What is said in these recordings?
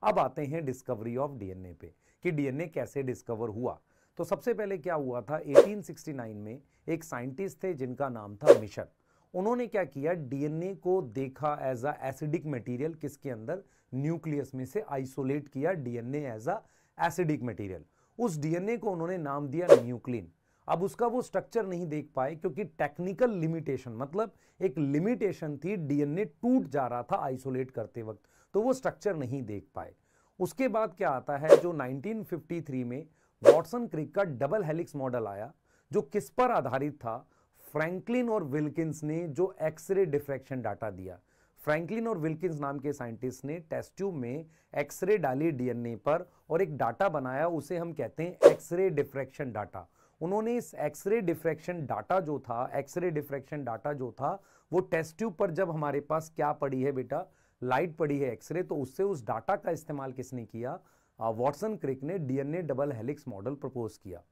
अब आते हैं डिस्कवरी ऑफ डीएनए पे कि डीएनए कैसे डिस्कवर हुआ। तो सबसे पहले क्या हुआ था, 1869 में एक साइंटिस्ट थे जिनका नाम था मिशर। उन्होंने क्या किया, डीएनए को देखा एज अ एसिडिक मटेरियल, किसके अंदर, न्यूक्लियस में से आइसोलेट किया DNA as a acidic material. उस डीएनए को उन्होंने नाम दिया न्यूक्लिन। अब उसका वो स्ट्रक्चर नहीं देख पाए क्योंकि टेक्निकल लिमिटेशन, मतलब एक लिमिटेशन थी, डीएनए टूट जा रहा था आइसोलेट करते वक्त, तो वो स्ट्रक्चर नहीं देख पाए। उसके बाद क्या आता है, जो 1953 में वॉटसन क्रिक का डबल हेलिक्स मॉडल आया, जो किस पर आधारित था, फ्रैंकलिन और विल्किंस ने जो एक्सरे डिफ्रैक्शन डाटा दिया। फ्रैंकलिन और विल्किंस नाम के साइंटिस्ट ने टेस्ट ट्यूब में एक्सरे डाली डीएनए पर और एक डाटा बनाया, उसे हम कहते हैं एक्सरे डिफ्रैक्शन डाटा। उन्होंने इस एक्सरे डिफ्रैक्शन डाटा जो था, एक्सरे डिफ्रैक्शन डाटा जो था, वो टेस्ट ट्यूब पर जब हमारे पास क्या पड़ी है बेटा, लाइट पड़ी है एक्सरे, तो उससे उस डाटा का इस्तेमाल किसने किया, वॉटसन क्रिक ने DNA double helix model propose किया।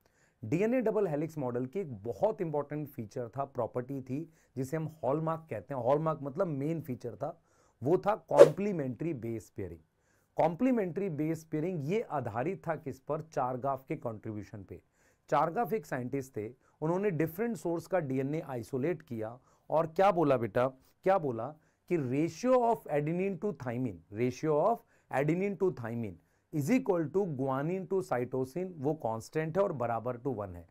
डीएनए डबल हेलिक्स मॉडल की एक बहुत इंपॉर्टेंट फीचर था, प्रॉपर्टी थी, जिसे हम हॉलमार्क कहते हैं। हॉलमार्क मतलब मेन फीचर था, वो था complementary base pairing. Complementary base pairing ये आधारित था किस पर, चारगाफ के कंट्रीब्यूशन पे। चारगाफ एक साइंटिस्ट थे, उन्होंने डिफरेंट सोर्स का डीएनए आइसोलेट किया और क्या बोला बेटा, क्या बोला कि ratio of adenine to thymine, ratio of adenine to thymine is equal to guanine to cytosine, वो कांस्टेंट है और बराबर टू 1 है।